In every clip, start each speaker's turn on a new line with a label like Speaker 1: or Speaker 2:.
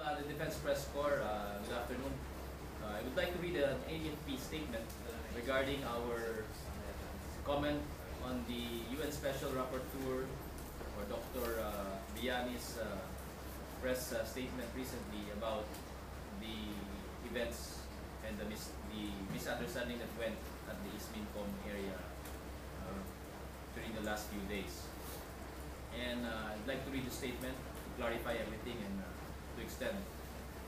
Speaker 1: the Defense Press Corps. Good afternoon. I would like to read an AFP statement regarding our comment on the UN Special Rapporteur or Dr. Beyani's press statement recently about the events and the misunderstanding that went at the East Mincom area during the last few days. And I'd like to read the statement to clarify everything and to extend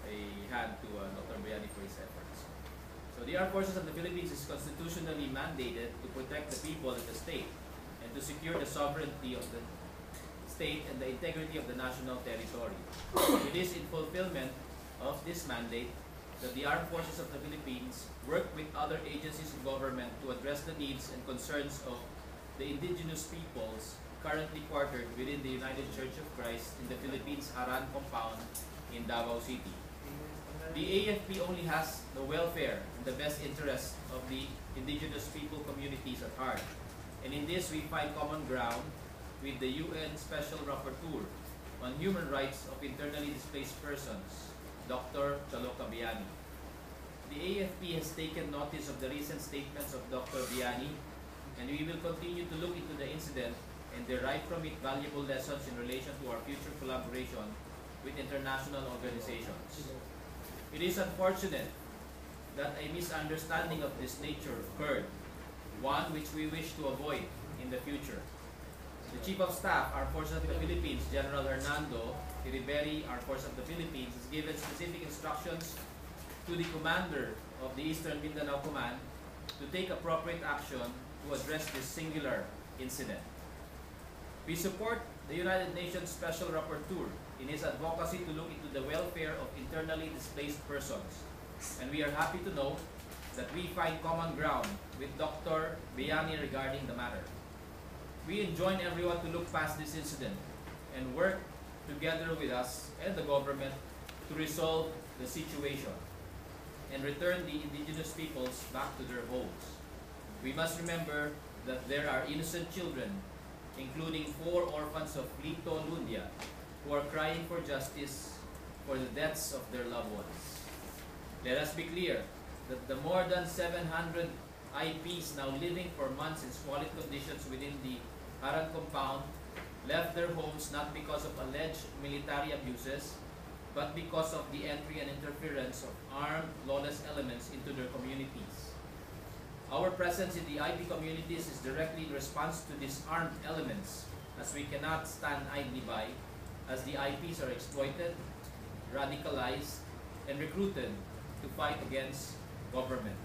Speaker 1: a hand to Dr. Beyani for his efforts. So the Armed Forces of the Philippines is constitutionally mandated to protect the people and the state and to secure the sovereignty of the state and the integrity of the national territory. It is in fulfillment of this mandate that the Armed Forces of the Philippines work with other agencies of government to address the needs and concerns of the indigenous peoples currently quartered within the United Church of Christ in the Philippines Haran compound in Davao City. The AFP only has the welfare and the best interests of the indigenous people communities at heart. And in this we find common ground with the UN Special Rapporteur on Human Rights of Internally Displaced Persons, Dr. Chaloka Beyani. The AFP has taken notice of the recent statements of Dr. Beyani, and we will continue to look into the incident and derive from it valuable lessons in relation to our future collaboration with international organizations. It is unfortunate that a misunderstanding of this nature occurred, one which we wish to avoid in the future. The Chief of Staff, Armed Forces of the Philippines, General Hernando Tiriberi, Armed Forces of the Philippines, has given specific instructions to the Commander of the Eastern Mindanao Command to take appropriate action to address this singular incident. We support the United Nations Special Rapporteur in his advocacy to look into the welfare of internally displaced persons. And we are happy to know that we find common ground with Dr. Beyani regarding the matter. We enjoin everyone to look past this incident and work together with us and the government to resolve the situation and return the indigenous peoples back to their homes. We must remember that there are innocent children, including 4 orphans of Lito Lundia, who are crying for justice for the deaths of their loved ones. Let us be clear that the more than 700 IPs now living for months in squalid conditions within the Haran compound left their homes not because of alleged military abuses, but because of the entry and interference of armed, lawless elements into their communities. Our presence in the IP communities is directly in response to these armed elements, as we cannot stand idly by as the IPs are exploited, radicalized, and recruited to fight against government.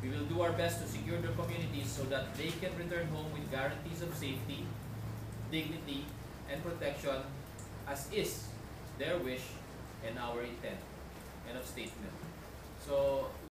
Speaker 1: We will do our best to secure their communities so that they can return home with guarantees of safety, dignity, and protection, as is their wish and our intent. End of statement. So